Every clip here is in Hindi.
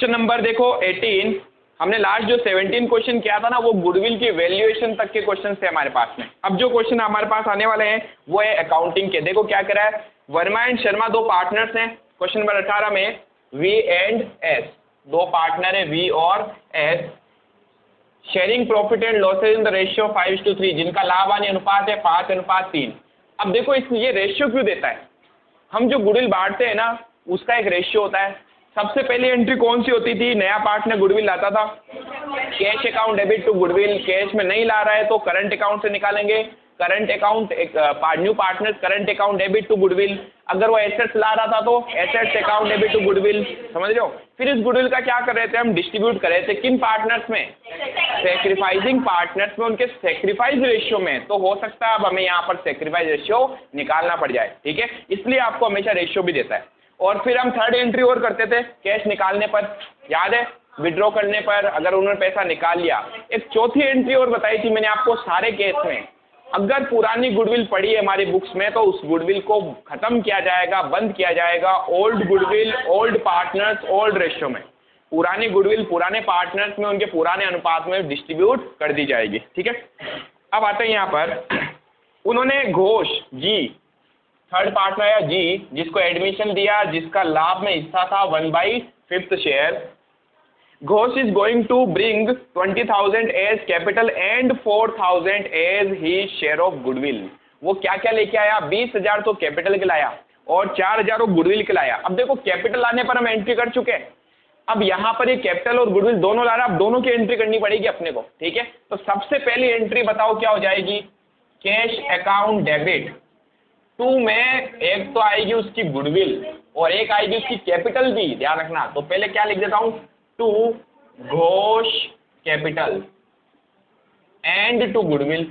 क्वेश्चन नंबर देखो 18। हमने लास्ट जो 17 क्वेश्चन किया था ना, वो गुडविल की वैल्यूएशन तक के क्वेश्चन थे हमारे पास में। अब जो क्वेश्चन हमारे पास आने वाले हैं वो है अकाउंटिंग के। देखो क्या कह रहा है, वर्मा एंड शर्मा दो पार्टनर्स हैं। क्वेश्चन नंबर 18 में वी एंड एस, दो पार्टनर है वी और S, sharing profit and losses in the ratio 5:3, जिनका लाभ हानि अनुपात है 5:3। अब देखो ये रेशियो क्यों देता है, हम जो गुडविल बांटते हैं ना उसका एक रेशियो होता है। सबसे पहली एंट्री कौन सी होती थी, नया पार्टनर गुडविल लाता था, cash account debit to goodwill, cash में नहीं ला रहा है तो करंट अकाउंट से निकालेंगे, current account new partner current account debit to goodwill. अगर वो एसेट्स ला रहा था तो assets account debit to goodwill, समझ रहे हो। फिर इस गुडविल का क्या कर रहे थे हम, डिस्ट्रीब्यूट कर रहे थे किन पार्टनर्स में, सेक्रीफाइसिंग पार्टनर्स में, उनके सेक्रीफाइस रेशियो में। तो हो सकता है अब हमें यहाँ पर सेक्रीफाइस रेशियो निकालना पड़ जाए, ठीक है, इसलिए आपको हमेशा रेशियो भी देता है। और फिर हम थर्ड एंट्री और करते थे कैश निकालने पर, याद है, विड्रॉ करने पर अगर उन्होंने पैसा निकाल लिया। एक चौथी एंट्री और बताई थी मैंने आपको, सारे केस में अगर पुरानी गुडविल पड़ी है हमारी बुक्स में तो उस गुडविल को खत्म किया जाएगा, बंद किया जाएगा, old goodwill old partners old ratio में, पुरानी गुडविल पुराने पार्टनर्स में उनके पुराने अनुपात में डिस्ट्रीब्यूट कर दी जाएगी, ठीक है। अब आते हैं यहाँ पर, उन्होंने घोष जी, थर्ड पार्टनर है जी, जिसको एडमिशन दिया, जिसका लाभ में हिस्सा था 1/5 share. Ghosh is going to bring 20,000 as capital and 4,000 as his share of goodwill. वो क्या क्या लेके आया, 20,000 तो कैपिटल के लाया और 4,000 गुडविल के लाया। अब देखो कैपिटल लाने पर हम एंट्री कर चुके हैं, अब यहाँ पर ये कैपिटल और गुडविल दोनों ला रहा है, अब दोनों की एंट्री करनी पड़ेगी अपने को, ठीक है। तो सबसे पहली एंट्री बताओ क्या हो जाएगी, कैश अकाउंट डेबिट टू में एक तो आएगी उसकी गुडविल और एक आएगी उसकी कैपिटल भी, ध्यान रखना। तो पहले क्या लिख देता हूं, to Ghosh capital and to goodwill,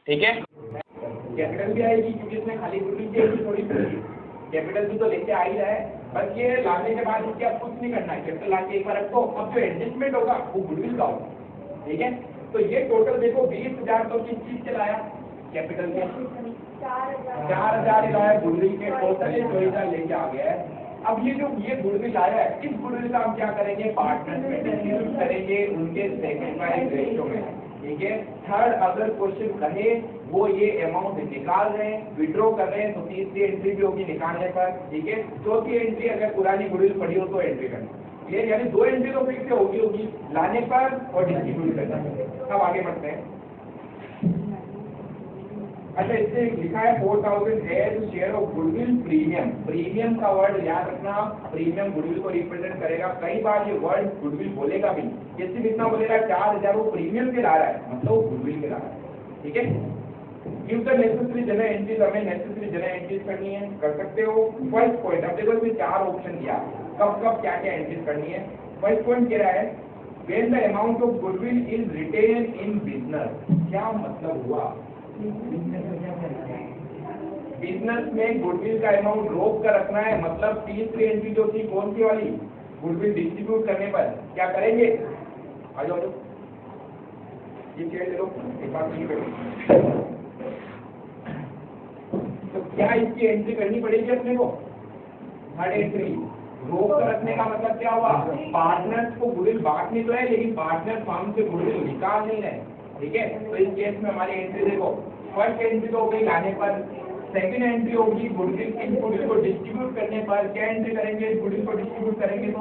ठीक है। कैपिटल भी आएगी क्योंकि इसमें खाली गुडविल की एंट्री थोड़ी सी, कैपिटल भी तो लेके आ ही रहा है, बस ये लाने के बाद इसके अब कुछ नहीं करना है, कैपिटल लाके एक बार रखो, अब जो एडजस्टमेंट होगा वो गुडविल का होगा, ठीक है। तो ये टोटल देखो 20,000 तो किस चीज के लाया, कैपिटल के 4,000 लाया, गुडविल के टोटल 24,000 लेके आ गया है। अब ये जो ये गुडविल आया है, इस गुडविल का हम क्या करेंगे, पार्टनर्स में डिस्ट्रीब्यूट करेंगे उनके सेक्रीफाइस रेशियो में, ठीक है। थर्ड अगर क्वेश्चन कहे वो ये अमाउंट निकाल रहे हैं, विड्रॉ कर रहे हैं, तो तीसरी एंट्री भी होगी निकालने पर, ठीक है। चौथी एंट्री अगर पुरानी गुडविल पड़ी हो तो एंट्री करना, ये यानी 2 एंट्री तो फिर से होगी लाने पर और डिस्ट्रीब्यूट करना पर। अब आगे बढ़ते हैं। अच्छा, इससे लिखा है 4,000 as share of goodwill premium. Premium का वर्ड याद रखना, प्रीमियम गुडविल को रिप्रेजेंट करेगा। कई बार ये वर्ड गुडविल बोलेगा भी, ये सिर्फ इतना बोलेगा 4,000 वो प्रीमियम के ला रहा है, मतलब गुडविल के ला रहा है, ठीक है। Give the necessary journal entries, हमें नेसेसरी जनरल एंट्रीज करनी है, कर सकते हो। फर्स्ट पॉइंट, अब देखो इसमें 4 ऑप्शन दिया, कब कब क्या क्या एंट्रीज करनी है। फर्स्ट पॉइंट कह रहा है when the amount of goodwill is retained in business। क्या मतलब हुआ, बिजनेस में गुडविल का अमाउंट रोक कर रखना है, मतलब तीसरी एंट्री जो थी कौन सी वाली, गुडविल डिस्ट्रीब्यूट करने पर क्या करेंगे, आ जाओ ये चेयर ले लो, एक बार नहीं बैठो। तो क्या इसकी एंट्री करनी पड़ेगी अपने को, थर्ड एंट्री। रोक कर रखने का मतलब क्या हुआ, पार्टनर्स को गुडविल बांटनी तो है लेकिन पार्टनर फार्म से गुडविल निकाल नहीं रहे, ठीक है। तो इस केस में हमारी एंट्री देखो, फर्स्ट एंट्री तो हो गई लाने पर, सेकंड एंट्री होगी गुडविल को डिस्ट्रीब्यूट करने पर। क्या एंट्री करेंगे, गुडविल को डिस्ट्रीब्यूट करेंगे तो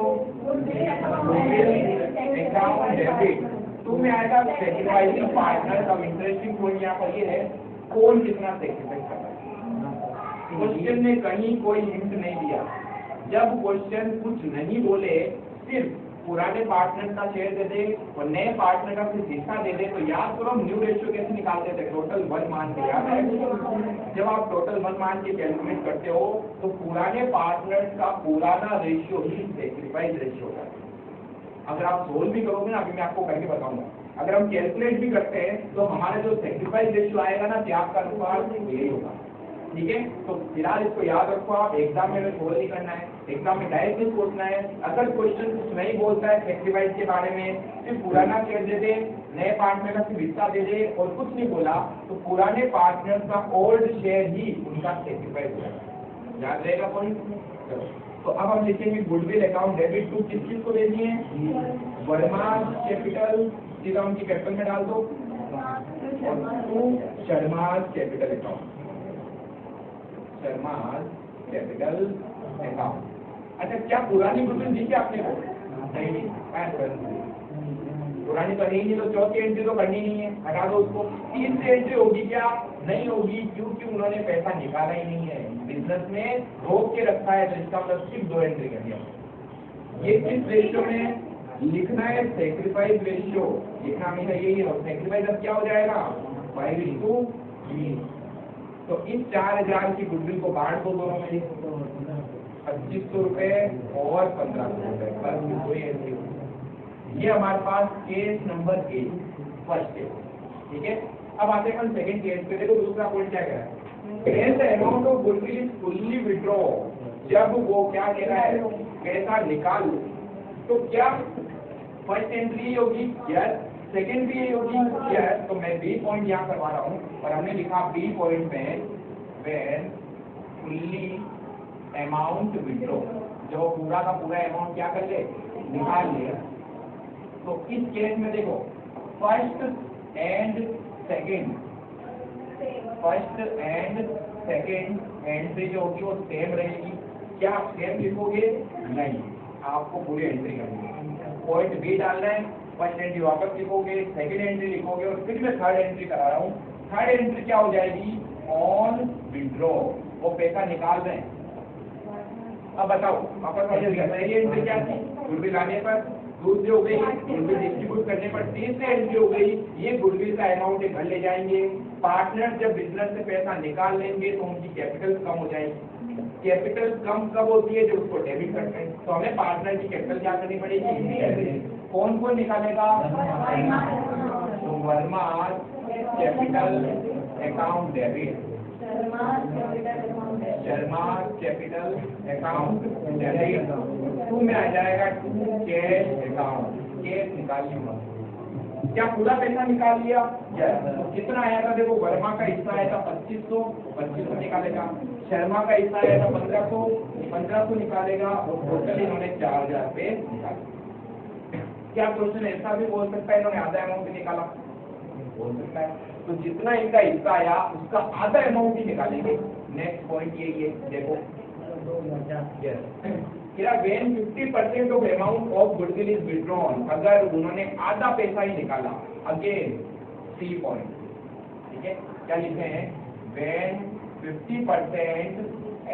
अकाउंट डेबिट टू में आएगा सेक्रीफाइसिंग पार्टनर। अब इंटरेस्टिंग पॉइंट यहाँ पर ये है, कौन कितना सेक्रीफाइस कर रहा है। क्वेश्चन ने कहीं कोई हिंट नहीं दिया, जब क्वेश्चन कुछ नहीं बोले, सिर्फ पुराने पार्टनर का शेयर दे दे और नए पार्टनर का सिर्फ हिस्सा दे दे, तो याद करो हम न्यू रेशियो कैसे निकालते थे, टोटल 1 मान के। याद है, जब आप टोटल 1 मान के कैलकुलेट करते हो तो पुराने पार्टनर्स का पुराना रेशियो ही सेक्रीफाइस रेशियो होता है। अगर आप सोल्व भी करोगे ना, अभी मैं आपको करके बताऊंगा, अगर हम कैलकुलेट भी करते हैं तो हमारा जो सेक्रीफाइस रेशियो आएगा ना, त्याग का अनुपात यही होगा, ठीक है। तो फिलहाल इसको याद रखो, आप एग्जाम में सोल्व नहीं करना है, एग्जाम में डायरेक्टली सोचना है। अगर क्वेश्चन कुछ नहीं बोलता है सेक्रीफाइस के बारे में, सिर्फ पुराना शेयर दे दे, नए पार्टनर का सिर्फ हिस्सा दे दे और कुछ नहीं बोला, तो पुराने पार्टनर का ओल्ड शेयर ही उनका सेक्रीफाइस होगा। याद रहेगा पॉइंट। तो अब हम लिखेंगे गुडविल अकाउंट डेबिट टू किस चीज को दे दिए, वर्मा कैपिटल, सीधा उनकी कैपिटल में डाल दो, और to Sharma capital account, Sharma capital account. अच्छा, क्या पुरानी गुडविल दी क्या आपने को? नहीं, पुरानी तो नहीं, तो चौथी एंट्री तो करनी नहीं है, हटा दो उसको। तीसरी एंट्री होगी क्या? नहीं होगी, क्योंकि उन्होंने पैसा निकाला ही नहीं है, बिजनेस में रोक के रखा है, तो इसका मतलब सिर्फ 2 एंट्री कर दिया। ये किस रेशियो में लिखना है? सेक्रीफाइस रेशियो लिखना हमेशा यही है। और सेक्रीफाइस अब क्या हो जाएगा? 5:3। तो इस 4000 की गुडविल को बांट दो दोनों में, 2500 रुपए और 1500 रुपए, बस 2 एंट्री। ये हमारे पास केस नंबर 8 फर्स्ट केस, ठीक है। अब आते हैं हम सेकंड केस पे। देखो दूसरा पॉइंट क्या कह रहा है, the amount of goodwill is fully withdraw. जब वो क्या कह रहा है, पैसा निकाल, तो क्या फर्स्ट एंट्री होगी? यस। सेकंड भी होगी? यस। तो मैं बी पॉइंट यहाँ करवा रहा हूँ, और हमने लिखा बी पॉइंट में व्हेन फुल्ली अमाउंट विड्रॉ, जो पूरा का पूरा अमाउंट क्या कर ले, निकाल ले। तो इस केस में देखो, फर्स्ट एंड सेकंड एंट्री जो होगी वो सेम रहेगी। क्या आप सेम लिखोगे? नहीं, आपको पूरी एंट्री करनी है। पॉइंट बी डालना है, फर्स्ट एंट्री वापस लिखोगे, सेकंड एंट्री लिखोगे, और फिर मैं थर्ड एंट्री करा रहा हूँ। थर्ड एंट्री क्या हो जाएगी? ऑन विड्रॉ, वो पैसा निकाल रहे हैं। अब बताओ, वापस पहली एंट्री क्या थी? गुडविल आने पर, दूसरी हो गई गुडविल डिस्ट्रीब्यूट करने पर, तीसरी एंट्री हो गई ये गुडविल का अमाउंट घर ले जाएंगे। पार्टनर जब बिजनेस से पैसा निकाल लेंगे तो उनकी कैपिटल कम हो जाएगी। कैपिटल कम कब होती है? जब उसको डेबिट करते हैं। तो हमें पार्टनर की कैपिटल क्या करनी पड़ेगी? कौन कौन निकालेगा? तो Verma capital account debit, Sharma capital account debit, to में आ जाएगा टू कैश अकाउंट, कैश निकाल लिया। क्या पूरा पैसा निकाल लिया? यस। तो कितना आया था? देखो, वर्मा का हिस्सा आया था 2500 निकालेगा, शर्मा का हिस्सा आया था 1500 निकालेगा, और टोटल इन्होंने 4000 रुपए निकाले। क्या क्वेश्चन ऐसा भी बोल सकता है इन्होंने आधा अमाउंट निकाला? बोल सकता है। तो जितना इनका हिस्सा आया उसका आधा अमाउंट ही निकालेंगे। नेक्स्ट पॉइंट यही है, देखो when 50% of amount of goodwill is withdrawn, अगर उन्होंने आधा पैसा ही निकाला, अगेन सी पॉइंट, ठीक है। क्या लिखे हैं? when 50%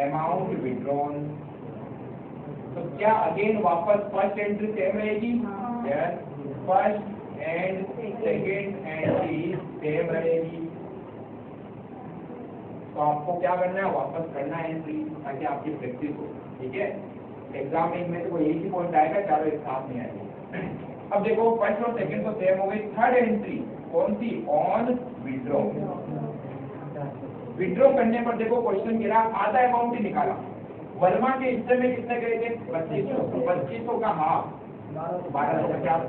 अमाउंट विड्रॉन, तो क्या अगेन वापस फर्स्ट एंट्री सेम रहेगी? Yes. First and second entry same रहेगी। तो आपको क्या करना है? वापस करना है एंट्री, ताकि आपकी प्रैक्टिस हो, ठीक है। एग्जाम में तो एक ही पॉइंट आएगा, चारों एक साथ नहीं आएंगे। अब देखो, फर्स्ट और सेकंड तो सेम हो गई। थर्ड एंट्री कौन सी? On withdraw. विड्रॉ करने पर देखो क्वेश्चन गिरा, आधा अमाउंट ही निकाला। वर्मा के हिस्से में कितने गए थे? 2500 का हाफ 1250।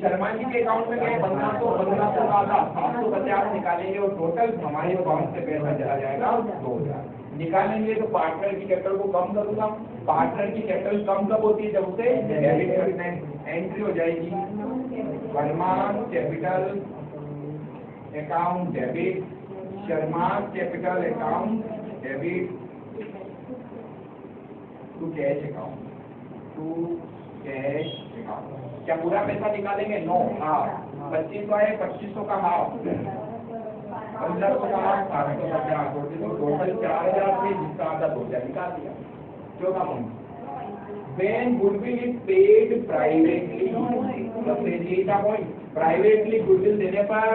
शर्मा जी के अकाउंट में गए 1500 का आधा 750 निकालेंगे, और टोटल हमारे अकाउंट से पैसा चला जाएगा 2000। निकालेंगे तो पार्टनर की कैपिटल को कम करूंगा। पार्टनर की कैपिटल कम कब होती है? जब उसे डेबिट करते हैं। एंट्री हो जाएगी Verma capital account debit, Sharma capital account debit to cash account, to cash account. क्या पूरा पैसा निकालेंगे? No, half. 2500 है, 2500 का हाफ, 1500 का हाफ, 750, टोटल 4000 थे, जिसका आधा 2000 निकाल दिया। चौथा point, when goodwill is paid privately, का पॉइंट प्राइवेटली गुडविल देने पर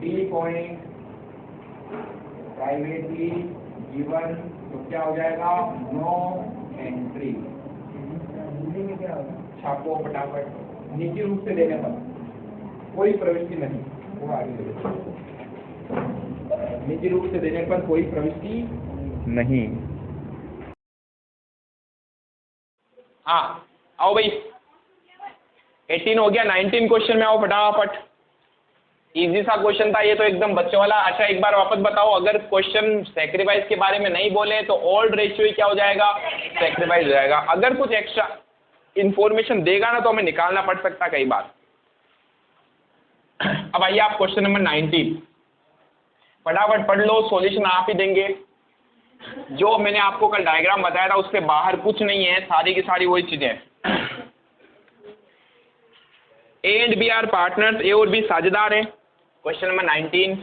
डी पॉइंट प्राइवेटली गिवन, तो क्या हो जाएगा? No entry. छापो फटाफट। निजी रूप से देने पर कोई प्रविष्टि नहीं, वो आगे निजी रूप से देने पर कोई प्रविष्टि नहीं। हाँ आओ भाई, 18 हो गया, 19 क्वेश्चन में आओ फटाफट। इजी सा क्वेश्चन था ये तो, एकदम बच्चों वाला। अच्छा एक बार वापस बताओ, अगर क्वेश्चन सेक्रीफाइस के बारे में नहीं बोले तो ओल्ड रेशियो क्या हो जाएगा, सेक्रीफाइस हो जाएगा। अगर कुछ एक्स्ट्रा इंफॉर्मेशन देगा ना तो हमें निकालना पड़ सकता कई बार। अब आइए आप क्वेश्चन नंबर 19 फटाफट पढ़ लो, सॉल्यूशन आप ही देंगे। जो मैंने आपको कल डायग्राम बताया था उसके बाहर कुछ नहीं है, सारी की सारी वही चीजें हैं। A and B are partners, A और बी साझेदार हैं। क्वेश्चन नंबर 19,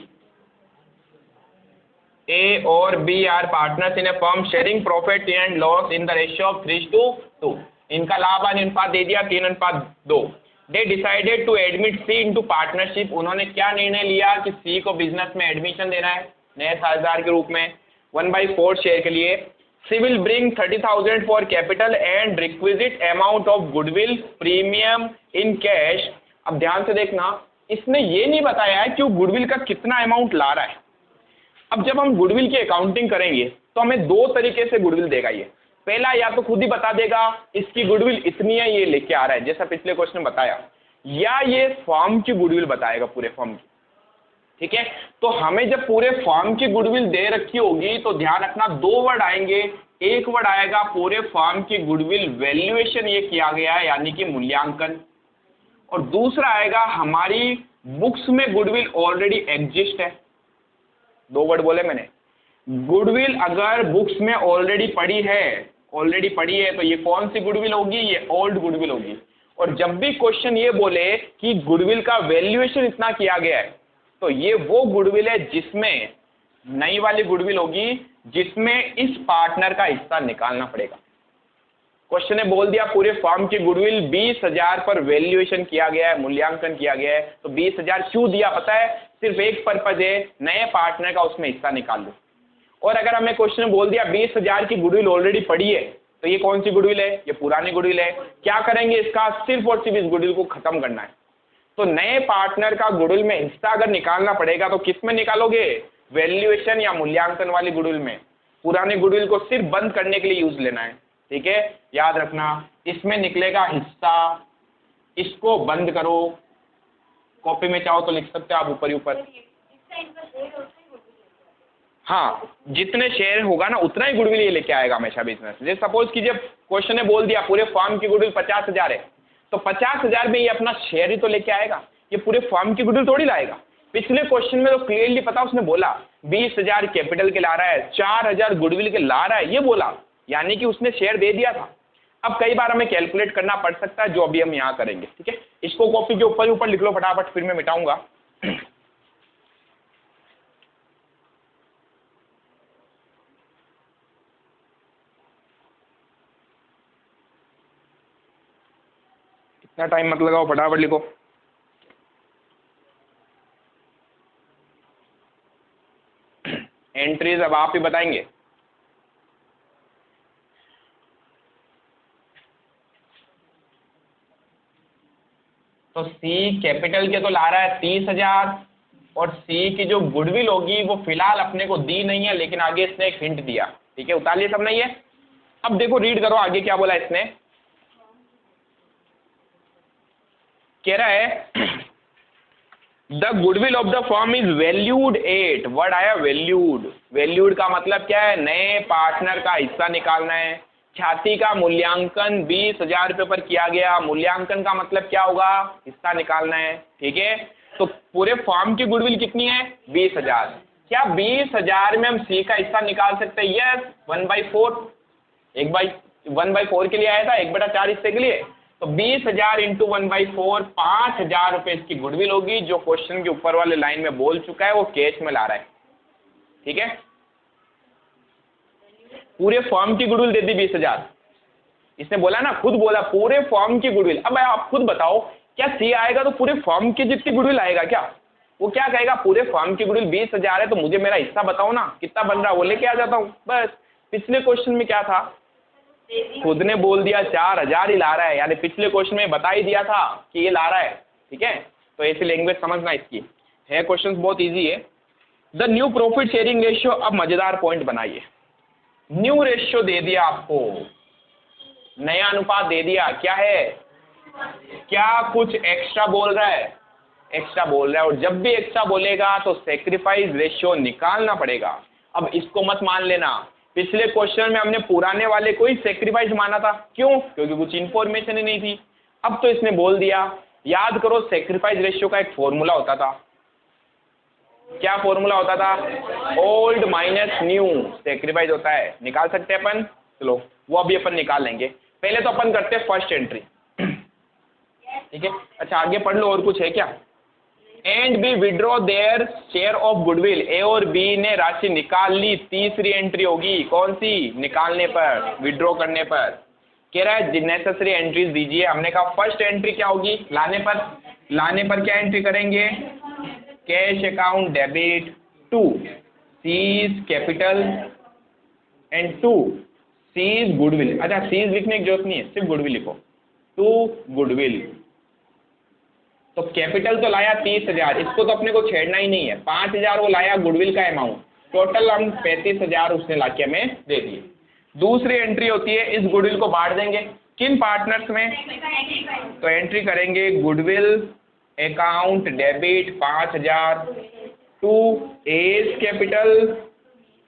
ए और B are partners in a firm sharing profit and loss in the ratio of 3:2। इनका लाभ हानि अनुपात दे दिया 3:2। They decided to admit C into partnership. उन्होंने क्या निर्णय लिया कि सी को बिजनेस में एडमिशन देना है नए साझेदार के रूप में 1/4 शेयर के लिए। C will bring 30,000 for capital and requisite amount of goodwill premium in cash. अब ध्यान से देखना, इसने ये नहीं बताया है कि वो गुडविल का कितना अमाउंट ला रहा है। अब जब हम गुडविल की अकाउंटिंग करेंगे तो हमें दो तरीके से गुडविल देगा ये। पहला, या तो खुद ही बता देगा इसकी गुडविल इतनी है ये लेके आ रहा है जैसा पिछले क्वेश्चन में बताया, या ये फर्म की गुडविल बताएगा पूरे फर्म की। ठीक है, तो हमें जब पूरे फर्म की गुडविल दे रखी होगी तो ध्यान रखना दो वर्ड आएंगे। एक वर्ड आएगा पूरे फर्म की गुडविल वैल्यूएशन ये किया गया है यानी कि मूल्यांकन, और दूसरा आएगा हमारी बुक्स में गुडविल ऑलरेडी एग्जिस्ट है। दो वर्ड बोले मैंने। गुडविल अगर बुक्स में ऑलरेडी पड़ी है तो ये कौन सी गुडविल होगी, ये ओल्ड गुडविल होगी। और जब भी क्वेश्चन ये बोले कि गुडविल का वैल्यूएशन इतना किया गया है तो ये वो गुडविल है जिसमें नई वाली गुडविल होगी जिसमें इस पार्टनर का हिस्सा निकालना पड़ेगा। क्वेश्चन ने बोल दिया पूरे फर्म की गुडविल 20,000 पर वैल्यूएशन किया गया है, मूल्यांकन किया गया है। तो 20,000 क्यों दिया पता है, सिर्फ एक पर्पज है, नए पार्टनर का उसमें हिस्सा निकाल लो। और अगर हमें क्वेश्चन ने बोल दिया 20,000 की गुडविल ऑलरेडी पड़ी है तो ये कौन सी गुडविल है, ये पुरानी गुडविल है। क्या करेंगे, इसका सिर्फ और सिर्फ इस गुडविल को खत्म करना है। तो नए पार्टनर का गुडविल में हिस्सा अगर निकालना पड़ेगा तो किस में निकालोगे, वैल्यूएशन या मूल्यांकन वाली गुडविल में। पुराने गुडविल को सिर्फ बंद करने के लिए यूज लेना है। ठीक है, याद रखना इसमें निकलेगा हिस्सा, इसको बंद करो। कॉपी में चाहो तो लिख सकते हो आप ऊपर ही ऊपर। हाँ, जितने शेयर होगा ना उतना ही गुडविल ये लेके आएगा हमेशा बिजनेस। जैसे सपोज कीजिए क्वेश्चन ने बोल दिया पूरे फर्म की गुडविल 50,000 है तो 50,000 में ये अपना शेयर ही तो लेके आएगा, ये पूरे फर्म की गुडविल थोड़ी लाएगा। पिछले क्वेश्चन में तो क्लियरली पता उसने बोला 20,000 कैपिटल के ला रहा है, 4,000 गुडविल के ला रहा है, ये बोला, यानी कि उसने शेयर दे दिया था। अब कई बार हमें कैलकुलेट करना पड़ सकता है जो अभी हम यहाँ करेंगे। ठीक है, इसको कॉपी के ऊपर ही ऊपर लिख लो फटाफट, फिर मैं मिटाऊंगा। इतना टाइम मत लगाओ, फटाफट लिखो। एंट्रीज अब आप ही बताएंगे। तो सी कैपिटल के तो ला रहा है 30,000 और सी की जो गुडविल होगी वो फिलहाल अपने को दी नहीं है, लेकिन आगे इसने एक हिंट दिया। ठीक है, उतार लिया सब नहीं है। अब देखो रीड करो आगे क्या बोला इसने। कह रहा है the goodwill of the firm is valued at, word आया वैल्यूड। वैल्यूड का मतलब क्या है, नए पार्टनर का हिस्सा निकालना है। ख्याति का मूल्यांकन 20,000 रुपये पर किया गया, मूल्यांकन का मतलब क्या होगा, हिस्सा निकालना है। ठीक है, तो पूरे फर्म की गुडविल कितनी है, 20,000। क्या 20,000 में हम सी का हिस्सा निकाल सकते हैं, यस 1/4। 1/4 के लिए आया था, 1/4 हिस्से के लिए। तो 20,000 इंटू 1/4 5,000 रुपये इसकी गुडविल होगी, जो क्वेश्चन के ऊपर वाले लाइन में बोल चुका है वो कैश में ला रहा है। ठीक है, पूरे फर्म की गुडविल दे दी 20,000। इसने बोला ना, खुद बोला पूरे फर्म की गुडविल। अब आप खुद बताओ क्या सी आएगा तो पूरे फर्म की जितनी गुडविल आएगा क्या? वो क्या कहेगा, पूरे फर्म की गुडविल 20,000 है तो मुझे मेरा हिस्सा बताओ ना कितना बन रहा है, वो लेके आ जाता हूँ बस। पिछले क्वेश्चन में क्या था, खुद ने बोल दिया 4,000 ही ला रहा है, यानी पिछले क्वेश्चन में बता ही दिया था कि ये ला रहा है। ठीक है, तो ऐसी लैंग्वेज समझना इसकी है। क्वेश्चन बहुत इजी है। The new profit sharing ratio, अब मजेदार पॉइंट बनाइए। न्यू रेशियो दे दिया आपको, नया अनुपात दे दिया, क्या है, क्या कुछ एक्स्ट्रा बोल रहा है, एक्स्ट्रा बोल रहा है, और जब भी एक्स्ट्रा बोलेगा तो सेक्रीफाइस रेशियो निकालना पड़ेगा। अब इसको मत मान लेना, पिछले क्वेश्चन में हमने पुराने वाले को ही सेक्रीफाइस माना था, क्यों? क्योंकि कुछ इंफॉर्मेशन ही नहीं थी। अब तो इसने बोल दिया। याद करो, सेक्रीफाइस रेशियो का एक फॉर्मूला होता था। क्या फॉर्मूला होता था? ओल्ड माइनस न्यू सेक्रीफाइस होता है, निकाल सकते हैं अपन। चलो वो अभी अपन निकाल लेंगे, पहले तो अपन करते हैं फर्स्ट एंट्री। ठीक है, अच्छा आगे पढ़ लो, और कुछ है क्या? And B withdraw their share of goodwill, A और बी ने राशि निकाल ली। तीसरी एंट्री होगी कौन सी? निकालने पर, विड्रॉ करने पर। कह रहा है नेसेसरी एंट्रीज दीजिए। हमने कहा फर्स्ट एंट्री क्या होगी? लाने पर। लाने पर क्या एंट्री करेंगे? Cash account debit to C's capital and to C's goodwill. अच्छा सीज लिखने की जरूरत नहीं है, सिर्फ गुडविल लिखो। To goodwill. तो कैपिटल तो लाया 30,000, इसको तो अपने को छेड़ना ही नहीं है। 5,000 वो लाया गुडविल का अमाउंट, टोटल हम 35,000 उसने लाके हमें दे दिए। दूसरी एंट्री होती है, इस गुडविल को बांट देंगे किन पार्टनर्स में? तो एंट्री करेंगे goodwill account debit 5,000 to A's capital.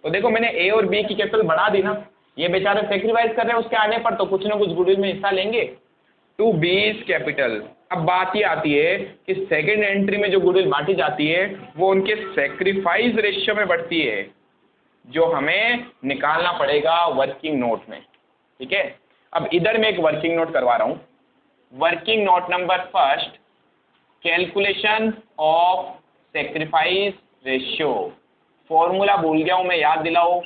तो देखो मैंने ए और बी की कैपिटल बढ़ा दी ना, ये बेचारे सेक्रीफाइस कर रहे हैं, उसके आने पर तो कुछ ना कुछ गुडविल में हिस्सा लेंगे। टू बीज कैपिटल। अब बात ये आती है कि सेकंड एंट्री में जो गुडविल बांटी जाती है वो उनके सेक्रीफाइस रेशियो में बढ़ती है, जो हमें निकालना पड़ेगा वर्किंग नोट में। ठीक है, अब इधर मैं एक वर्किंग नोट करवा रहा हूं। Working note number first, calculation of sacrifice ratio. Formula भूल गया हूं मैं, याद दिलाओ।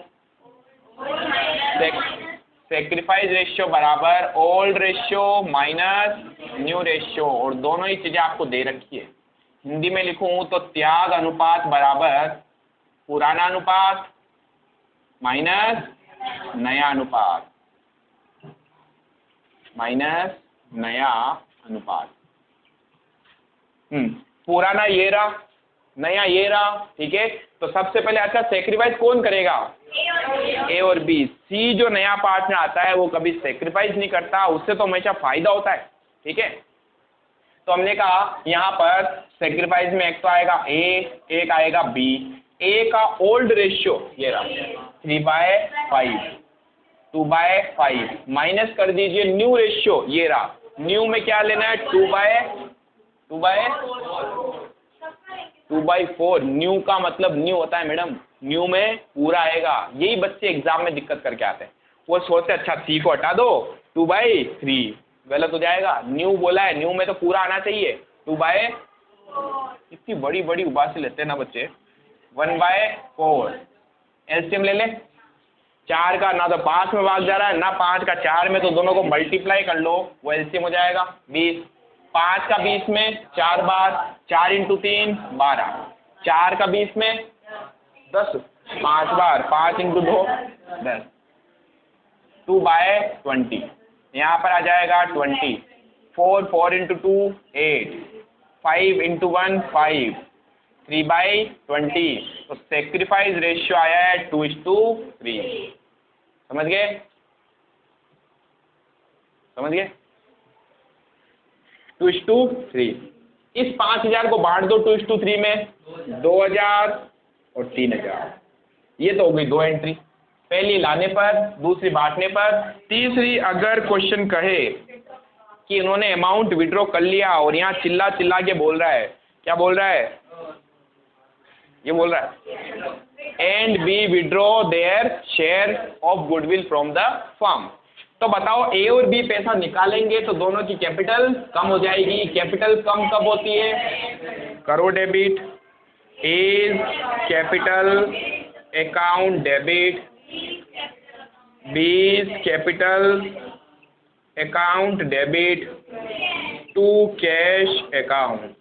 सेक्रीफाइस रेशियो बराबर old ratio minus new ratio, और दोनों ही चीजें आपको दे रखी है। हिंदी में लिखूं तो त्याग अनुपात बराबर पुराना अनुपात माइनस नया अनुपात, माइनस नया अनुपात। पुराना ये रहा, नया ये रहा। ठीक है, तो सबसे पहले अच्छा सेक्रीफाइस कौन करेगा? ए और बी। सी जो नया पार्टनर आता है वो कभी सेक्रीफाइस नहीं करता, उससे तो हमेशा फायदा होता है। ठीक है, तो हमने कहा यहाँ पर सेक्रीफाइस में एक तो आएगा ए, एक आएगा बी। ए का ओल्ड रेशियो ये रहा 3/5, 2/5, माइनस कर दीजिए न्यू रेशियो ये रहा। न्यू में क्या लेना है? 2/4। न्यू का मतलब न्यू होता है मैडम, न्यू में पूरा आएगा। यही बच्चे एग्जाम में दिक्कत करके आते हैं, वो सोचते अच्छा सी को हटा दो 2/3, गलत हो जाएगा। न्यू बोला है, न्यू में तो पूरा आना चाहिए। 2/, इतनी बड़ी बड़ी उबासी लेते हैं ना बच्चे। 1/4 एलसीएम ले ले। 4 का ना तो 5 में भाग जा रहा है, ना 5 का 4 में, तो दोनों को मल्टीप्लाई कर लो, वो एलसीएम हो जाएगा 20। 5 का 20 में 4 बार, 4 × 3 12। 4 का 20 में 10, 5 बार, 5 × 2 10। 2/20 यहाँ पर आ जाएगा 20। 4 × 2 8, 5 × 1 5, 3/20। तो सेक्रीफाइस रेशियो आया है 2:3। समझ गए? समझ गए? 2:3। इस 5,000 को बांट दो 2:3 में, 2,000 और 3,000। ये तो हो गई दो एंट्री, पहली लाने पर, दूसरी बांटने पर। तीसरी, अगर क्वेश्चन कहे कि इन्होंने अमाउंट विड्रॉ कर लिया और यहाँ चिल्ला चिल्ला के बोल रहा है, क्या बोल रहा है? ये बोल रहा है and B withdraw their share of goodwill from the firm. तो बताओ ए और बी पैसा निकालेंगे तो दोनों की कैपिटल कम हो जाएगी। कैपिटल कम कब होती है? करो debit, A's capital account debit, B's capital account debit to cash account.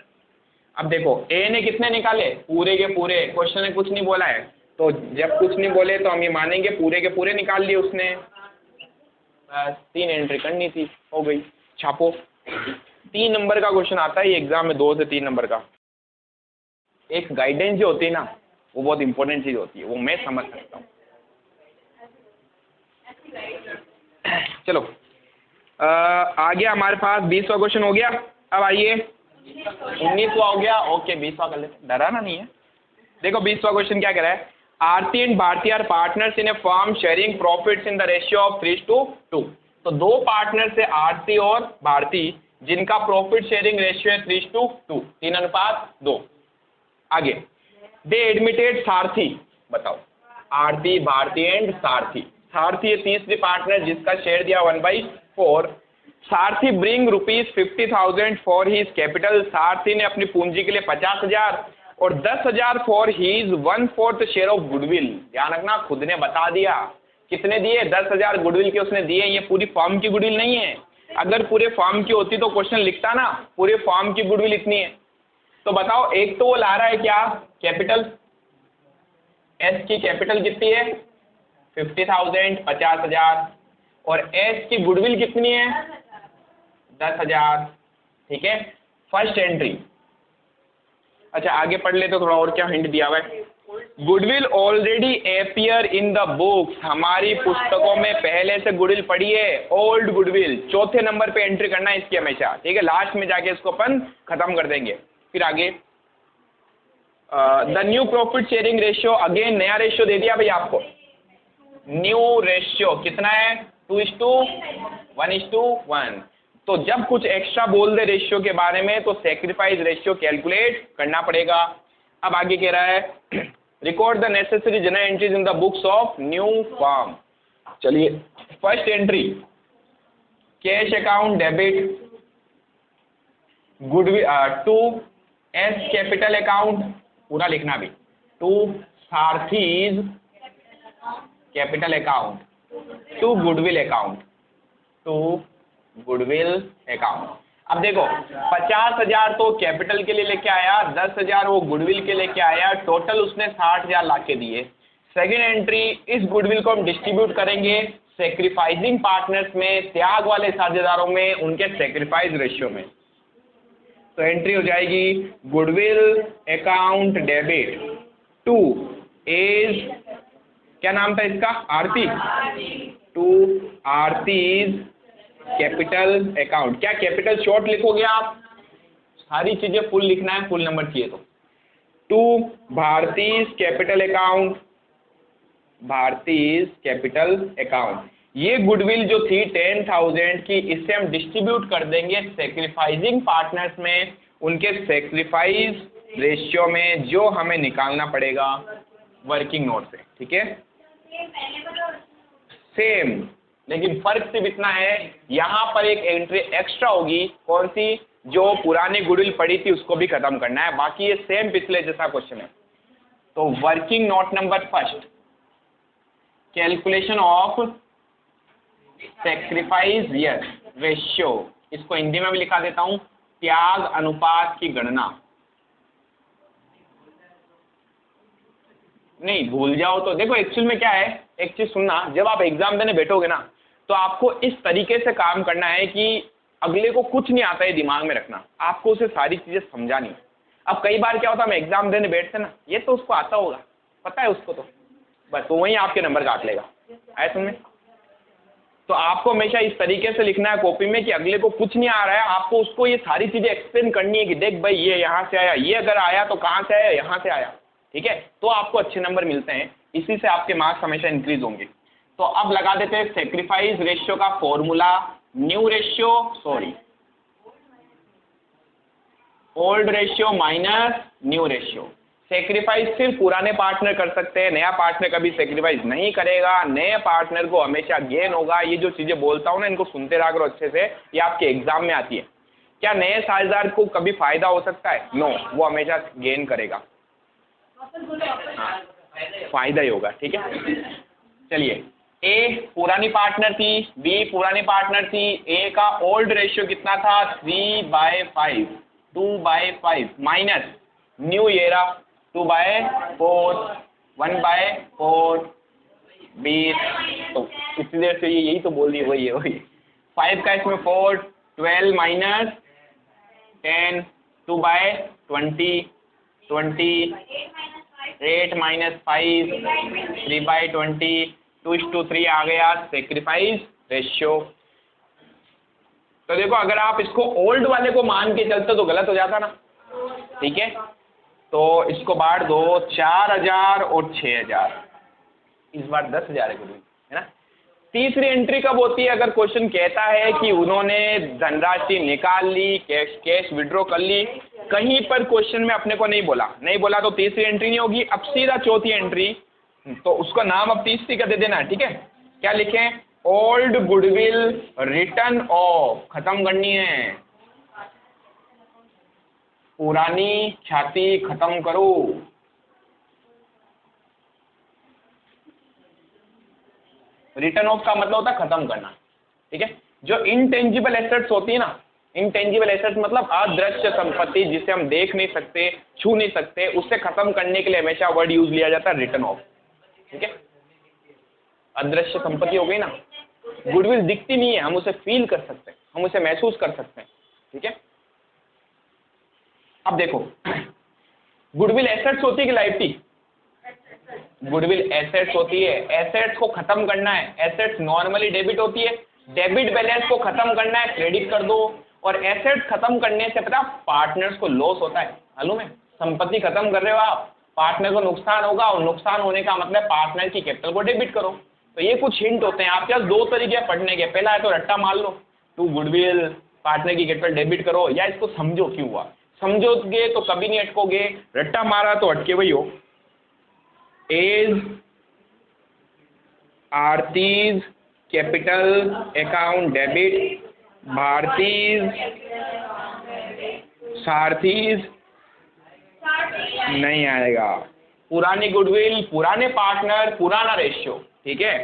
अब देखो ए ने कितने निकाले? पूरे के पूरे। क्वेश्चन ने कुछ नहीं बोला है, तो जब कुछ नहीं बोले तो हम ये मानेंगे पूरे के पूरे निकाल लिए उसने। बस 3 एंट्री करनी थी, हो गई। छापो। 3 नंबर का क्वेश्चन आता है ये एग्जाम में, 2 से 3 नंबर का। एक गाइडेंस जो होती है ना, वो बहुत इंपॉर्टेंट चीज होती है, वो मैं समझ सकता हूँ। चलो आगे हमारे पास 20वां क्वेश्चन हो गया। अब आइए 19वां हो गया, ओके 20वां कर लेते, डराना नहीं है। देखो 20वां क्वेश्चन क्या कह रहा है, Aarti and Bharti are partners in a firm sharing profits in the ratio of 3:2। तो दो पार्टनर्स है आरती और भारती जिनका प्रॉफिट शेयरिंग रेशियो है 3:2, 3:2। आगे दे एडमिटेड सारथी, बताओ आरती भारती एंड सारथी, सारथी है तीसरी पार्टनर जिसका शेयर दिया 1/4। सारथी ब्रिंग ₹50,000 फॉर हिज कैपिटल, सारथी ने अपनी पूंजी के लिए 50,000 और 10,000 for his 1/4 share of goodwill. ध्यान रखना खुद ने बता दिया कितने दिए, 10,000 गुडविल के उसने दिए, ये पूरी फर्म की गुडविल नहीं है। अगर पूरे फर्म की होती तो क्वेश्चन लिखता ना, पूरे फर्म की गुडविल इतनी है। तो बताओ एक तो वो ला रहा है क्या कैपिटल, एस की कैपिटल कितनी है 50,000 50,000 और एस की गुडविल कितनी है 10,000, ठीक है। फर्स्ट एंट्री, अच्छा आगे पढ़ ले तो थोड़ा और क्या हिंट दिया हुआ है। Goodwill already appear in the books, हमारी पुस्तकों में पहले से गुडविल पड़ी है, ओल्ड गुडविल। चौथे नंबर पे एंट्री करना है इसकी हमेशा, ठीक है, लास्ट में जाके इसको अपन खत्म कर देंगे। फिर आगे the new profit sharing ratio, again नया रेशियो दे दिया भाई आपको, न्यू रेशियो कितना है 2:1:1। तो जब कुछ एक्स्ट्रा बोल दे रेशियो के बारे में तो सेक्रीफाइस रेशियो कैलकुलेट करना पड़ेगा। अब आगे कह रहा है record the necessary journal entries in the books of new firm. चलिए first entry cash account debit, goodwill to S capital account, पूरा लिखना भी, to Sarathi's capital account, to goodwill account, to goodwill account. अब देखो 50,000 तो कैपिटल के लिए लेके आया, 10,000 वो गुडविल के लेके आया, टोटल उसने 60,000 लाके दिए। सेकेंड एंट्री, इस गुडविल को हम डिस्ट्रीब्यूट करेंगे सेक्रीफाइसिंग पार्टनर्स में, त्याग वाले साझेदारों में, उनके सेक्रीफाइस रेशियो में। तो एंट्री हो जाएगी goodwill account debit to A's, क्या नाम था इसका Aarti, to Aarti's capital account. क्या कैपिटल शॉर्ट लिखोगे आप, सारी चीजें फुल लिखना है, फुल नंबर चाहिए तो। To Bharti's capital account, Bharti's capital account. ये गुडविल जो थी 10,000 की, इससे हम डिस्ट्रीब्यूट कर देंगे सेक्रीफाइसिंग पार्टनर्स में, उनके सेक्रीफाइस रेशियो में, जो हमें निकालना पड़ेगा वर्किंग नोट से, ठीक है। सेम, लेकिन फर्क सिर्फ इतना है यहाँ पर एक एंट्री एक्स्ट्रा होगी, कौन सी, जो पुरानी गुडविल पड़ी थी उसको भी खत्म करना है, बाकी ये सेम पिछले जैसा क्वेश्चन है। तो working note number first, calculation of sacrifice ratio, इसको हिंदी में भी लिखा देता हूं, त्याग अनुपात की गणना। नहीं भूल जाओ तो देखो एक्चुअल में क्या है, एक चीज सुनना, जब आप एग्जाम देने बैठोगे ना तो आपको इस तरीके से काम करना है कि अगले को कुछ नहीं आता है दिमाग में रखना, आपको उसे सारी चीजें समझानी। अब कई बार क्या होता है हम एग्जाम देने बैठते ना, ये तो उसको आता होगा, पता है उसको, तो बस तो वहीं आपके नंबर काट लेगा, आए समझ। तो आपको हमेशा इस तरीके से लिखना है कॉपी में कि अगले को कुछ नहीं आ रहा है, आपको उसको ये सारी चीजें एक्सप्लेन करनी है कि देख भाई ये यहाँ से आया, ये अगर आया तो कहाँ से आया, यहाँ से आया, ठीक है। तो आपको अच्छे नंबर मिलते हैं, इसी से आपके मार्क्स हमेशा इंक्रीज होंगे। तो अब लगा देते हैं सेक्रीफाइस रेशियो का formula, new ratio sorry old ratio minus new ratio. Sacrifice सिर्फ पुराने पार्टनर कर सकते हैं, नया पार्टनर कभी सेक्रीफाइस नहीं करेगा, नए पार्टनर को हमेशा गेन होगा। ये जो चीजें बोलता हूं ना इनको सुनते रहा करो अच्छे से, ये आपके एग्जाम में आती है। क्या नए साझेदार को कभी फायदा हो सकता है, नो, वो हमेशा गेन करेगा, फायदा ही होगा, ठीक है। चलिए ए पुरानी पार्टनर थी, बी पुरानी पार्टनर थी, ए का ओल्ड रेशियो कितना था 3/5, 2/5 माइनस न्यू ये रहा 2/4, 1/4, 20। तो इतनी देर से यही तो बोल रही है, वही 5 का इसमें 4, 12 माइनस 10, 2/20, 20, 8 माइनस 5, 3/20, 2:3 आ गया सेक्रीफाइस रेशियो। तो देखो अगर आप इसको ओल्ड वाले को मान के चलते तो गलत हो जाता ना, ठीक है। तो इसको बांट दो 4000 और 6000, इस बार 10,000 है गुडविल, है ना। तीसरी एंट्री कब होती है? अगर क्वेश्चन कहता है कि उन्होंने धनराशि निकाल ली, कैश विड्रॉ कर ली, कहीं पर क्वेश्चन में अपने को नहीं बोला तो तीसरी एंट्री नहीं होगी। अब सीधा चौथी एंट्री, तो उसका नाम अब तीसरी का दे देना, ठीक है। क्या लिखें? ओल्ड गुडविल रिटर्न ऑफ, खत्म करनी है, पुरानी ख्याति खत्म करो। रिटर्न ऑफ का मतलब होता है खत्म करना, ठीक है। जो इनटेंजिबल एसेट्स होती है ना, इनटेंजिबल एसेट्स मतलब अदृश्य संपत्ति जिसे हम देख नहीं सकते, छू नहीं सकते, उससे खत्म करने के लिए हमेशा वर्ड यूज लिया जाता है रिटर्न ऑफ, ठीक है। अदृश्य संपत्ति हो गई ना, गुडविल दिखती नहीं है, हम उसे फील कर सकते हैं, हम उसे महसूस कर सकते हैं, ठीक है। अब देखो गुडविल एसेट्स होती है कि लायबिलिटी? गुडविल एसेट्स होती है। एसेट्स को खत्म करना है, एसेट्स नॉर्मली डेबिट होती है, डेबिट बैलेंस को खत्म करना है, क्रेडिट कर दो। और एसेट्स खत्म करने से पता पार्टनर्स को लॉस होता है, मालूम है। संपत्ति खत्म कर रहे हो आप, पार्टनर को नुकसान होगा, और नुकसान होने का मतलब पार्टनर की कैपिटल को डेबिट करो। तो ये कुछ हिंट होते हैं आपके पास, दो तरीके पढ़ने के। पहला है तो रट्टा मार लो, टू गुडविल पार्टनर की कैपिटल डेबिट करो, या इसको समझो क्यों हुआ। समझोगे तो कभी नहीं अटकोगे, रट्टा मारा तो अटके वही हो। As Aarti's capital account debit, भारतीज सारथीज नहीं आएगा। पुरानी गुडविल, पुराने पार्टनर, पुराना रेशियो, ठीक है।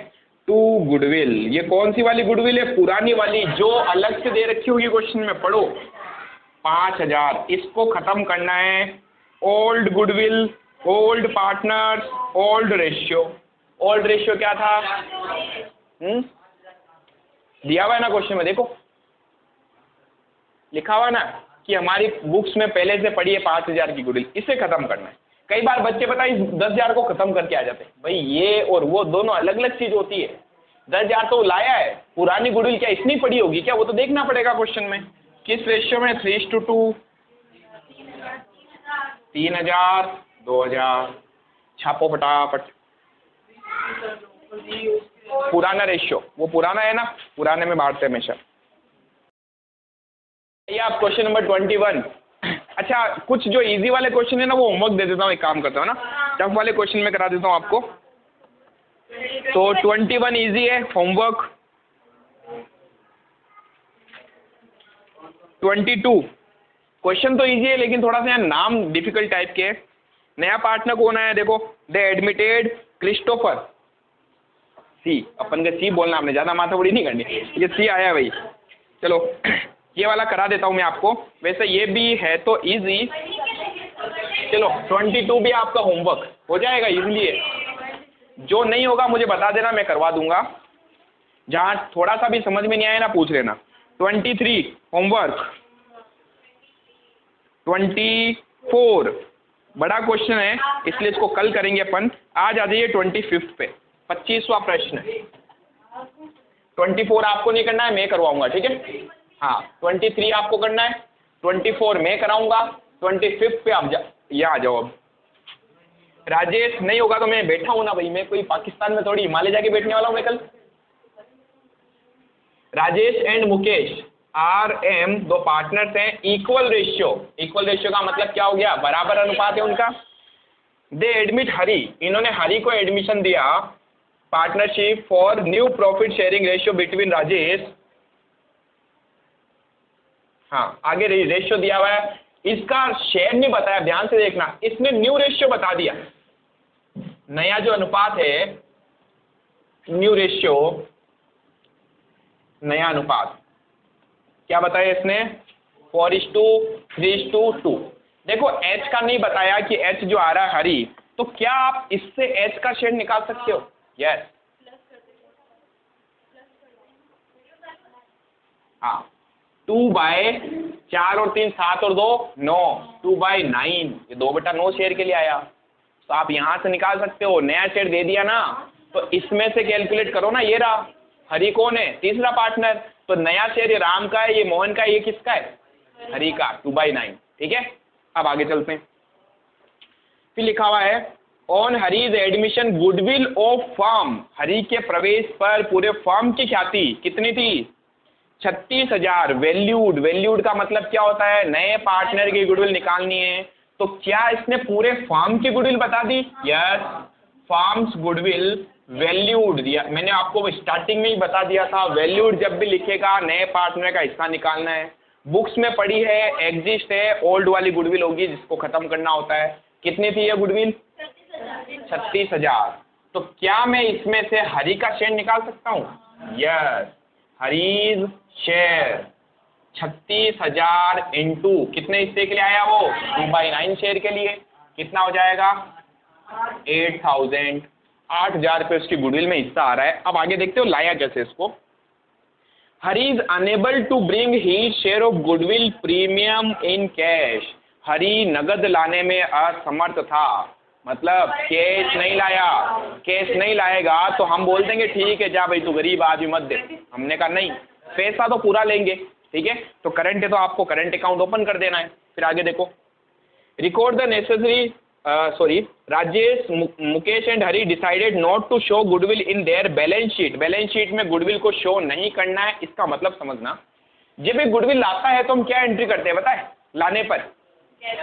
टू गुडविल, ये कौन सी वाली गुडविल है? पुरानी वाली, जो अलग से दे रखी होगी क्वेश्चन में, पढ़ो। 5000, इसको खत्म करना है। Old goodwill, old partners, old ratio. Old ratio क्या था? दिया हुआ है ना क्वेश्चन में, देखो लिखा हुआ ना कि हमारी बुक्स में पहले से पड़ी है 5000 की गुडविल, इसे खत्म करना है। कई बार बच्चे पता है 10,000 को खत्म करके आ जाते हैं। भाई ये और वो दोनों अलग अलग चीज होती है। 10,000 तो लाया है, पुरानी गुडविल क्या इतनी पड़ी होगी क्या? वो तो देखना पड़ेगा क्वेश्चन में किस रेशियो में। 3:2, 3000, 2000, छापो फटाफट। पुराना रेशियो, वो पुराना है ना, पुराने में बांटते हैं हमेशा। ये आप क्वेश्चन नंबर 21। अच्छा, कुछ जो इजी वाले क्वेश्चन है ना वो होमवर्क दे देता हूँ, एक काम करता हूँ ना, टफ वाले क्वेश्चन में करा देता हूँ आपको। तो 21 इजी है, होमवर्क। 22 क्वेश्चन तो इजी है लेकिन थोड़ा सा नाम डिफिकल्ट टाइप के है। नया पार्टनर कौन आया? देखो, दे एडमिटेड क्रिस्टोफर। सी, अपन के सी बोलना, आपने ज्यादा माथाबड़ी नहीं करनी, ये सी आया भाई। चलो ये वाला करा देता हूँ मैं आपको, वैसे ये भी है तो इजी। चलो 22 भी आपका होमवर्क हो जाएगा, इजीली है। जो नहीं होगा मुझे बता देना, मैं करवा दूंगा। जहाँ थोड़ा सा भी समझ में नहीं आया ना पूछ लेना। 23 होमवर्क। 24 बड़ा क्वेश्चन है इसलिए इसको कल करेंगे अपन। आज आ जाइए 25 पे, 25वां प्रश्न। 24 आपको नहीं करना है, मैं करवाऊंगा, ठीक है। हाँ, 23 आपको करना है, 24 मैं कराऊंगा, 25 पे आप यहाँ आ जाओ। अब राजेश नहीं होगा तो मैं बैठा हूं ना भाई, मैं कोई पाकिस्तान में थोड़ी हिमालय जाके बैठने वाला हूं मैं कल। राजेश एंड मुकेश RM दो पार्टनर्स हैं, इक्वल रेशियो। इक्वल रेशियो का मतलब क्या हो गया? बराबर अनुपात है उनका। दे एडमिट हरी, इन्होंने हरी को एडमिशन दिया partnership for new profit sharing ratio between Rajesh. हाँ, आगे रेशियो दिया हुआ है, इसका शेयर नहीं बताया, ध्यान से देखना। इसने न्यू रेशियो बता दिया, नया जो अनुपात है, न्यू रेशियो, नया अनुपात क्या बताया इसने? 4:3:2। देखो H का नहीं बताया कि H जो आ रहा है हरी, तो क्या आप इससे H का शेयर निकाल सकते हो? यस। हाँ, 2/4 और 3 7 और 2 9, 2/9, ये 2/9 शेयर के लिए आया। तो आप यहां से निकाल सकते हो। नया शेयर दे दिया ना, तो इसमें से कैलकुलेट करो ना। ये रहा, हरी कौन है? तीसरा पार्टनर। तो नया शेयर ये राम का है, ये मोहन का है, ये किसका है? हरि का, 2/9। ठीक है, अब आगे चलते हैं। फिर लिखा हुआ है on Hari's admission goodwill of firm, Hari के प्रवेश पर पूरे फर्म की ख्याति कितनी थी? 36,000। वैल्यूड, वैल्यूड का मतलब क्या होता है? नए पार्टनर की गुडविल निकालनी है। तो क्या इसने पूरे फर्म की गुडविल बता दी? यस, फर्म्स गुडविल वैल्यूड दिया। मैंने आपको स्टार्टिंग में ही बता दिया था, वैल्यूड जब भी लिखेगा नए पार्टनर का हिस्सा निकालना है। बुक्स में पढ़ी है, एग्जिस्ट है, ओल्ड वाली गुडविल होगी जिसको खत्म करना होता है। कितनी थी ये गुडविल? 36,000। तो क्या मैं इसमें से हरि का शेयर निकाल सकता हूँ? यस, हरीज शेयर 36,000 इंटू कितने हिस्से के लिए आया वो? 2/9 शेयर के लिए। कितना हो जाएगा? 8,000। 8,000 रुपये उसकी गुडविल में हिस्सा आ रहा है। अब आगे देखते हो लाया कैसे इसको। Hari is unable to bring he share of goodwill premium in cash, Hari नगद लाने में असमर्थ था। मतलब कैश नहीं लाया, कैश नहीं लाएगा तो हम बोल देंगे ठीक है जा भाई तू गरीब आदमी मत दे। हमने कहा नहीं, पैसा तो पूरा लेंगे। ठीक है, तो करंट है तो आपको करंट अकाउंट ओपन कर देना है। फिर आगे देखो, record the necessary Rajesh, Mukesh and Hari decided not to show goodwill in their balance sheet. Balance sheet में गुडविल को शो नहीं करना है। इसका मतलब समझना, जब एक गुडविल लाता है तो हम क्या एंट्री करते हैं बताए? लाने पर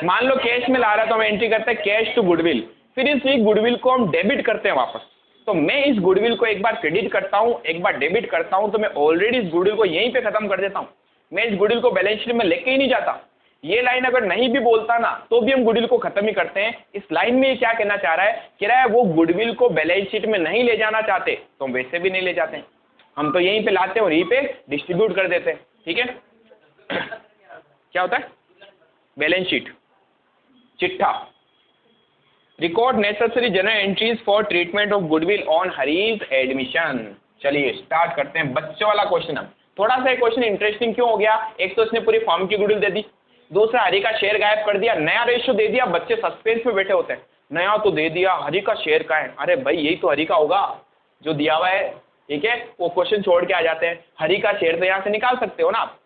मान लो कैश में ला रहा है तो हम एंट्री करते हैं कैश टू गुडविल। फिर इस गुडविल को हम डेबिट करते हैं वापस। तो मैं इस गुडविल को एक बार क्रेडिट करता हूं, एक बार डेबिट करता हूं, तो मैं ऑलरेडी इस गुडविल को यहीं पे खत्म कर देता हूं। मैं इस गुडविल को बैलेंस शीट में लेके ही नहीं जाता। ये लाइन अगर नहीं भी बोलता ना तो भी हम गुडविल को खत्म ही करते हैं। इस लाइन में ये क्या कहना चाह रहा है? कह रहा है वो गुडविल को बैलेंस शीट में नहीं ले जाना चाहते तो हम वैसे भी नहीं ले जाते हैं, हम तो यहीं पे लाते हैं और यहीं पे डिस्ट्रीब्यूट कर देते हैं। ठीक है, क्या होता है? बैलेंस शीट, चिट्ठा। Record necessary journal entries for treatment of goodwill on Hari's admission. चलिए स्टार्ट करते हैं बच्चों वाला क्वेश्चन। अब थोड़ा सा क्वेश्चन इंटरेस्टिंग क्यों हो गया? एक तो इसने पूरी फॉर्म की गुडविल दे दी, दूसरा हरी का शेयर गायब कर दिया, नया रेशियो दे दिया। बच्चे सस्पेंस में बैठे होते हैं, नया तो दे दिया, हरी का शेयर का है। अरे भाई यही तो हरी का होगा जो दिया हुआ है। ठीक है, वो क्वेश्चन छोड़ के आ जाते हैं। हरी का शेयर तो यहाँ से निकाल सकते हो ना आप।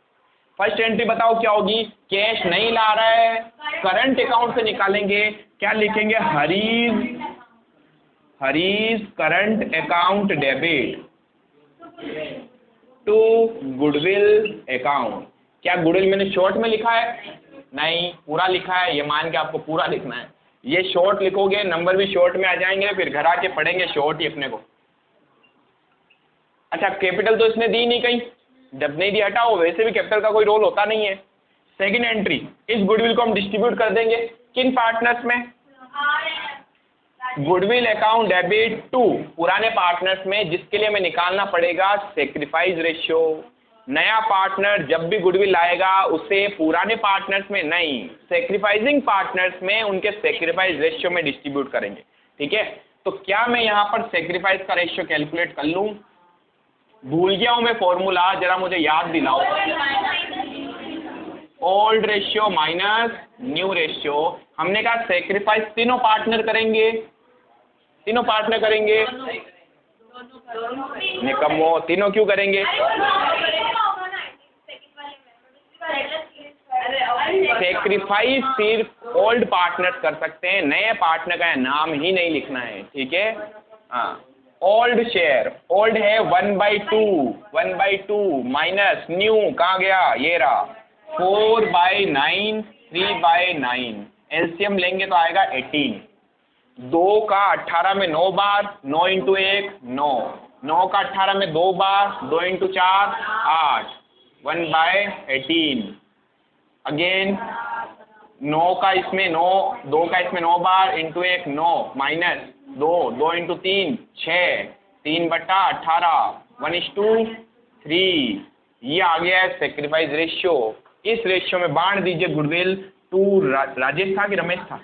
फर्स्ट एंट्री बताओ क्या होगी? कैश नहीं ला रहा है, करंट अकाउंट से निकालेंगे। क्या लिखेंगे? Hari's current account debit to goodwill account. क्या गुडविल मैंने शॉर्ट में लिखा है? नहीं, पूरा लिखा है। ये मान के आपको पूरा लिखना है। ये शॉर्ट लिखोगे नंबर भी शॉर्ट में आ जाएंगे, फिर घर आके पढ़ेंगे शॉर्ट ही अपने को। अच्छा, कैपिटल तो इसने दी नहीं कहीं, जब नहीं दिया हटाओ, वैसे भी कैपिटल का कोई रोल होता नहीं है। सेकंड एंट्री, इस गुडविल को हम डिस्ट्रीब्यूट कर देंगे किन पार्टनर्स में? गुडविल अकाउंट डेबिट टू पुराने पार्टनर्स में, जिसके लिए हमें निकालना पड़ेगा सेक्रीफाइस रेशियो। नया पार्टनर जब भी गुडविल लाएगा उसे पुराने पार्टनर्स में नहीं, सेक्रीफाइसिंग पार्टनर्स में उनके सेक्रीफाइस रेशियो में डिस्ट्रीब्यूट करेंगे। ठीक है, तो क्या मैं यहाँ पर सेक्रीफाइस का रेशियो कैलकुलेट कर लूँ? भूल गया हूँ मैं फॉर्मूला, जरा मुझे याद दिलाओ। Old ratio minus new ratio. हमने कहा सेक्रीफाइस तीनों पार्टनर करेंगे, तीनों पार्टनर करेंगे। निकम्मो, तीनों क्यों करेंगे? सेक्रीफाइस सिर्फ ओल्ड पार्टनर्स कर सकते हैं, नए पार्टनर का नाम ही नहीं लिखना है। ठीक है, हाँ। ओल्ड शेयर, ओल्ड है 1/2 माइनस न्यू कहाँ गया? ये रहा 4/9, 3/9। एलसीएम लेंगे तो आएगा 18। 2 का 18 में 9 बार, 9 इंटू 1 9, 9 का 18 में 2 बार, 2 इंटू 4 8, 1/18। अगेन 9 का इसमें 9, 2 का इसमें 9 बार, इंटू 1 9, माइनस 2, 2 इंटू 3 6, 3/18, 1:3। ये आ गया है सेक्रीफाइस रेशियो। इस रेशियो में बांट दीजिए गुडविल टू राजेश था कि रमेश था?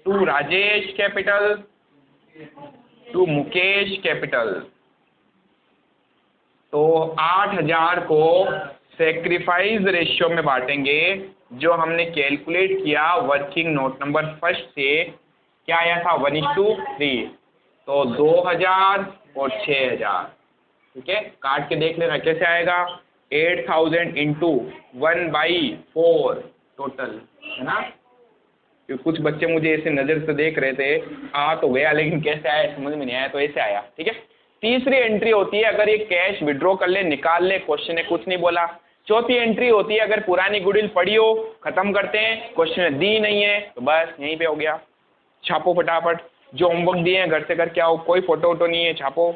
To Rajesh capital, to Mukesh capital. तो 8,000 को सेक्रीफाइस रेशियो में बांटेंगे, जो हमने कैलकुलेट किया वर्किंग नोट नंबर फर्स्ट से। क्या आया था? 1:3। तो 2,000 और 6,000। ठीक है, काट के देख लेना कैसे आएगा, 8000 इंटू 1/4 टोटल, है ना। क्योंकि कुछ बच्चे मुझे ऐसे नज़र से देख रहे थे, तो गया लेकिन कैसे आया समझ में नहीं आया, तो ऐसे आया, ठीक है। तीसरी एंट्री होती है अगर ये कैश विड्रॉ कर ले, निकाल ले, क्वेश्चन ने कुछ नहीं बोला। चौथी एंट्री होती है अगर पुरानी गुडविल पड़ी हो, खत्म करते हैं, क्वेश्चन दी नहीं है तो बस यहीं पे हो गया। छापो फटाफट, जो होमवर्क दिए हैं घर से करके आओ, कोई फोटो वोटो नहीं है, छापो।